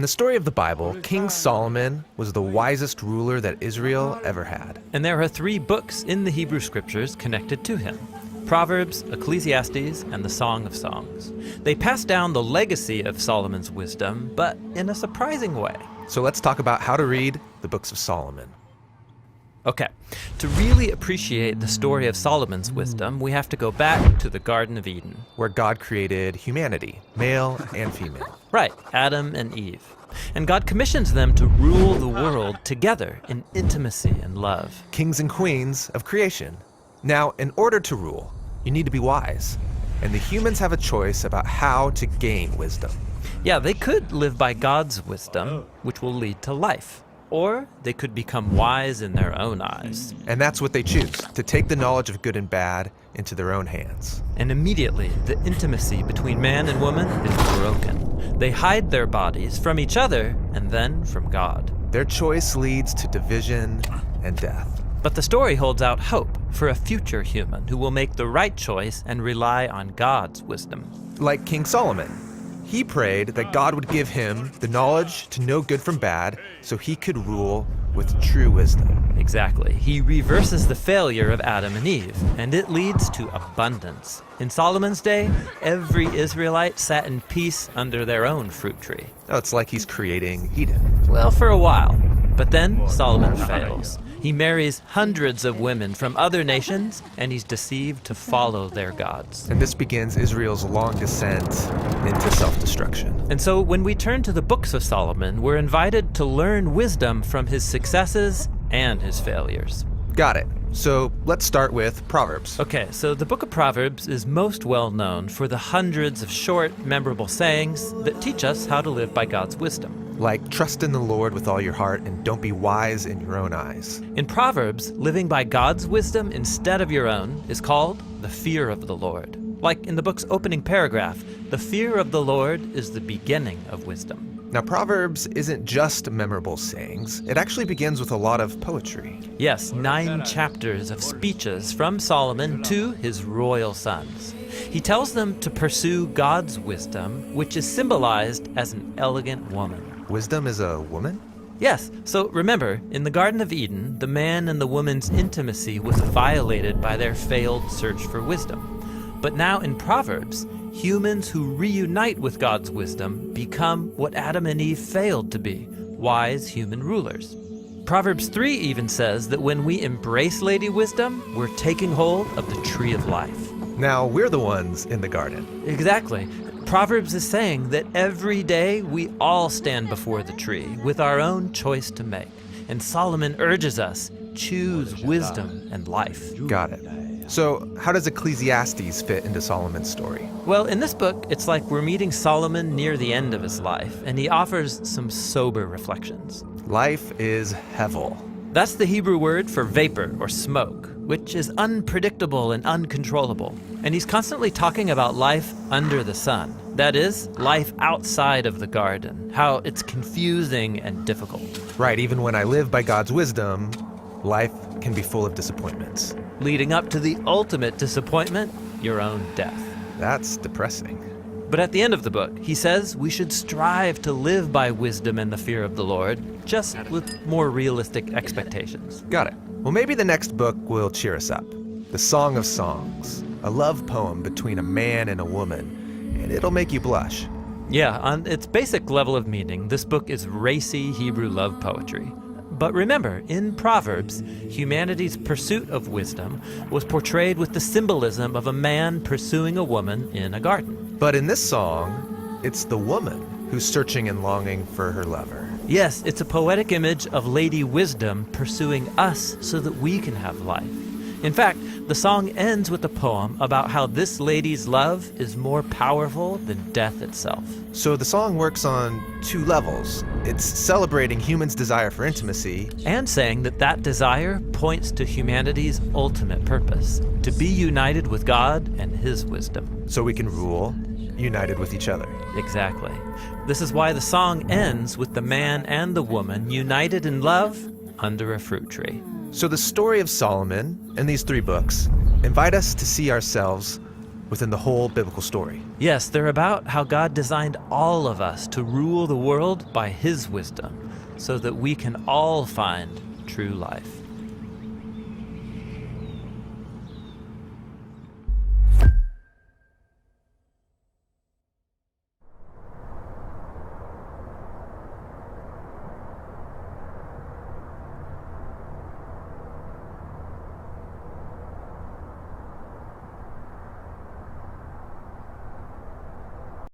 In the story of the Bible, King Solomon was the wisest ruler that Israel ever had. And there are 3 books in the Hebrew Scriptures connected to him: Proverbs, Ecclesiastes, and the Song of Songs. They pass down the legacy of Solomon's wisdom, but in a surprising way. So let's talk about how to read the books of Solomon. Okay, to really appreciate the story of Solomon's wisdom, we have to go back to the Garden of Eden. Where God created humanity, male and female. Right, Adam and Eve. And God commissions them to rule the world together in intimacy and love. Kings and queens of creation. Now, in order to rule, you need to be wise. And the humans have a choice about how to gain wisdom. Yeah, they could live by God's wisdom, which will lead to life. Or they could become wise in their own eyes. And that's what they choose, to take the knowledge of good and bad into their own hands. And immediately, the intimacy between man and woman is broken. They hide their bodies from each other and then from God. Their choice leads to division and death. But the story holds out hope for a future human who will make the right choice and rely on God's wisdom. Like King Solomon. He prayed that God would give him the knowledge to know good from bad so he could rule with true wisdom. Exactly. He reverses the failure of Adam and Eve, and it leads to abundance. In Solomon's day, every Israelite sat in peace under their own fruit tree. Oh, it's like he's creating Eden. Well, for a while. But then Solomon fails. He marries hundreds of women from other nations, and he's deceived to follow their gods. And this begins Israel's long descent into self-destruction. And so when we turn to the books of Solomon, we're invited to learn wisdom from his successes and his failures. Got it. So let's start with Proverbs. Okay, so the book of Proverbs is most well known for the hundreds of short, memorable sayings that teach us how to live by God's wisdom. Like, trust in the Lord with all your heart and don't be wise in your own eyes. In Proverbs, living by God's wisdom instead of your own is called the fear of the Lord. Like in the book's opening paragraph, the fear of the Lord is the beginning of wisdom. Now, Proverbs isn't just memorable sayings. It actually begins with a lot of poetry. Yes, 9 chapters of speeches from Solomon to his royal sons. He tells them to pursue God's wisdom, which is symbolized as an elegant woman. Wisdom is a woman? Yes, so remember, in the Garden of Eden, the man and the woman's intimacy was violated by their failed search for wisdom. But now in Proverbs, humans who reunite with God's wisdom become what Adam and Eve failed to be, wise human rulers. Proverbs 3 even says that when we embrace Lady Wisdom, we're taking hold of the tree of life. Now, we're the ones in the garden. Exactly. Proverbs is saying that every day we all stand before the tree with our own choice to make. And Solomon urges us, choose wisdom and life. Got it. So, how does Ecclesiastes fit into Solomon's story? Well, in this book, it's like we're meeting Solomon near the end of his life, and he offers some sober reflections. Life is hevel. That's the Hebrew word for vapor or smoke, which is unpredictable and uncontrollable. And he's constantly talking about life under the sun. That is, life outside of the garden, how it's confusing and difficult. Right, even when I live by God's wisdom, life can be full of disappointments. Leading up to the ultimate disappointment, your own death. That's depressing. But at the end of the book, he says we should strive to live by wisdom and the fear of the Lord, just with more realistic expectations. Got it. Well, maybe the next book will cheer us up. The Song of Songs, a love poem between a man and a woman, and it'll make you blush. Yeah, on its basic level of meaning, this book is racy Hebrew love poetry. But remember, in Proverbs, humanity's pursuit of wisdom was portrayed with the symbolism of a man pursuing a woman in a garden. But in this song, it's the woman who's searching and longing for her lover. Yes, it's a poetic image of Lady Wisdom pursuing us so that we can have life. In fact, the song ends with a poem about how this lady's love is more powerful than death itself. So the song works on 2 levels. It's celebrating humans' desire for intimacy, And saying that that desire points to humanity's ultimate purpose, to be united with God and His wisdom. so we can rule united with each other. Exactly. This is why the song ends with the man and the woman united in love under a fruit tree. So the story of Solomon and these 3 books invite us to see ourselves within the whole biblical story. Yes, they're about how God designed all of us to rule the world by His wisdom, so that we can all find true life.